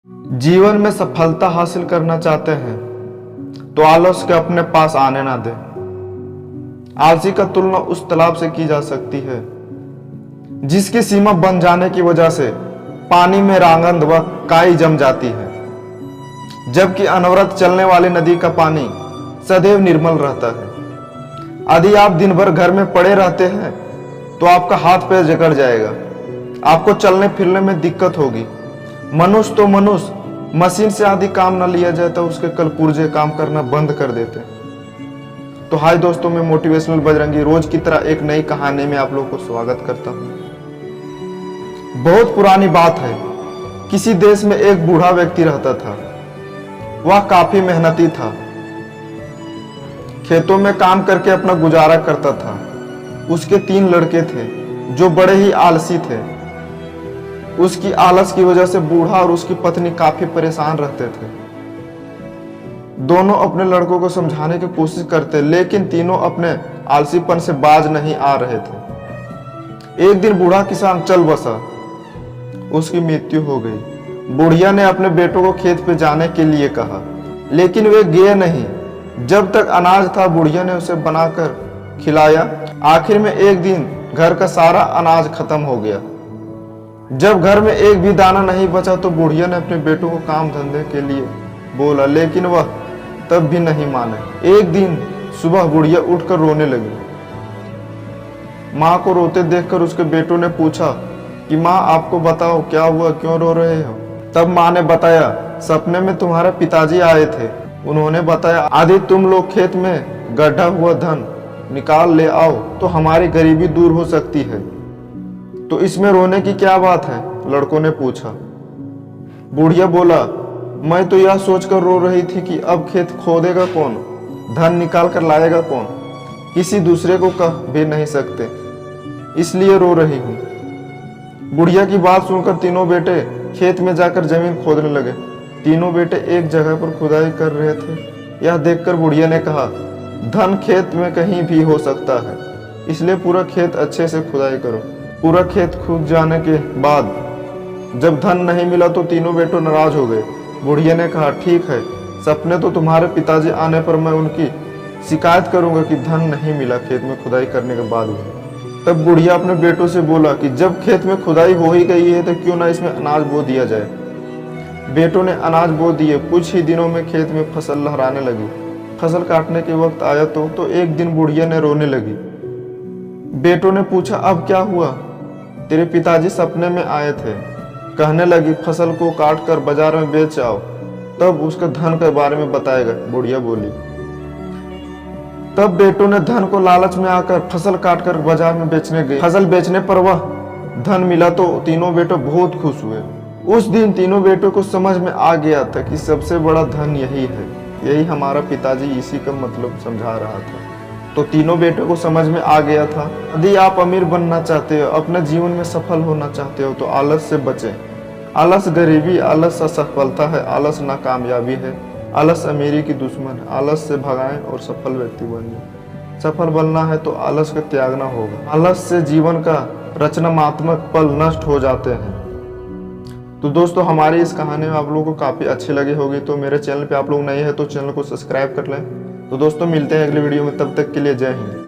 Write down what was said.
जीवन में सफलता हासिल करना चाहते हैं तो आलस के अपने पास आने ना दें। आलसी का तुलना उस तालाब से की जा सकती है जिसकी सीमा बन जाने की वजह से पानी में रांगंद व काई जम जाती है, जबकि अनवरत चलने वाली नदी का पानी सदैव निर्मल रहता है। यदि आप दिन भर घर में पड़े रहते हैं तो आपका हाथ पैर जकड़ जाएगा, आपको चलने फिरने में दिक्कत होगी। मनुष्य तो मनुष्य, मशीन से आदि काम न लिया जाए तो उसके कल पुर्जे काम करना बंद कर देते। तो हाय दोस्तों, मैं मोटिवेशनल बजरंगी रोज की तरह एक नई कहानी में आप लोगों को स्वागत करता हूँ। बहुत पुरानी बात है, किसी देश में एक बूढ़ा व्यक्ति रहता था। वह काफी मेहनती था, खेतों में काम करके अपना गुजारा करता था। उसके 3 लड़के थे जो बड़े ही आलसी थे। उसकी आलस की वजह से बूढ़ा और उसकी पत्नी काफी परेशान रहते थे। दोनों अपने लड़कों को समझाने की कोशिश करते, लेकिन तीनों अपने आलसीपन से बाज नहीं आ रहे थे। एक दिन बूढ़ा किसान चल बसा, उसकी मृत्यु हो गई। बुढ़िया ने अपने बेटों को खेत पे जाने के लिए कहा, लेकिन वे गए नहीं। जब तक अनाज था बुढ़िया ने उसे बनाकर खिलाया। आखिर में एक दिन घर का सारा अनाज खत्म हो गया। जब घर में एक भी दाना नहीं बचा तो बुढ़िया ने अपने बेटों को काम धंधे के लिए बोला, लेकिन वह तब भी नहीं माने। एक दिन सुबह बुढ़िया उठकर रोने लगी। माँ को रोते देखकर उसके बेटों ने पूछा कि माँ, आपको बताओ क्या हुआ, क्यों रो रहे हो? तब माँ ने बताया, सपने में तुम्हारे पिताजी आए थे। उन्होंने बताया, आदि तुम लोग खेत में गड्ढा हुआ धन निकाल ले आओ तो हमारी गरीबी दूर हो सकती है। तो इसमें रोने की क्या बात है? लड़कों ने पूछा। बुढ़िया बोला, मैं तो यह सोचकर रो रही थी कि अब खेत खोदेगा कौन, धन निकाल कर लाएगा कौन? किसी दूसरे को कह भी नहीं सकते, इसलिए रो रही हूँ। बुढ़िया की बात सुनकर तीनों बेटे खेत में जाकर जमीन खोदने लगे। तीनों बेटे एक जगह पर खुदाई कर रहे थे। यह देखकर बुढ़िया ने कहा, धन खेत में कहीं भी हो सकता है, इसलिए पूरा खेत अच्छे से खुदाई करो। पूरा खेत खुद जाने के बाद जब धन नहीं मिला तो तीनों बेटों नाराज हो गए। बुढ़िया ने कहा, ठीक है, सपने तो तुम्हारे पिताजी आने पर मैं उनकी शिकायत करूंगा कि धन नहीं मिला खेत में खुदाई करने के बाद भी। तब बुढ़िया अपने बेटों से बोला कि जब खेत में खुदाई हो ही गई है तो क्यों ना इसमें अनाज बो दिया जाए। बेटों ने अनाज बो दिए। कुछ ही दिनों में खेत में फसल लहराने लगी। फसल काटने के वक्त आया तो एक दिन बुढ़िया ने रोने लगी। बेटों ने पूछा, अब क्या हुआ? तेरे पिताजी सपने में आए थे, कहने लगी फसल को काट कर बाजार में बेच आओ, तब उसके धन के बारे में बताएगा। बुढ़िया बोली। तब बेटों ने धन को लालच में आकर फसल काट कर बाजार में बेचने गए। फसल बेचने पर वह धन मिला तो तीनों बेटे बहुत खुश हुए। उस दिन तीनों बेटों को समझ में आ गया था कि सबसे बड़ा धन यही है, यही हमारा पिताजी इसी का मतलब समझा रहा था। तो तीनों बेटों को समझ में आ गया था, यदि आप अमीर बनना चाहते हो, अपने जीवन में सफल होना चाहते हो तो आलस से बचें। आलस गरीबी, आलस असफलता है, आलस नाकामयाबी है, आलस अमीरी की दुश्मन है। आलस से भगाएं और सफल व्यक्ति बनिए। सफल बनना है तो आलस को त्यागना होगा। आलस से जीवन का रचनात्मक पल नष्ट हो जाते हैं। तो दोस्तों, हमारी इस कहानी में आप लोगों को काफ़ी अच्छी लगी होगी। तो मेरे चैनल पे आप लोग नए हैं तो चैनल को सब्सक्राइब कर लें। तो दोस्तों, मिलते हैं अगली वीडियो में, तब तक के लिए जय हिंद।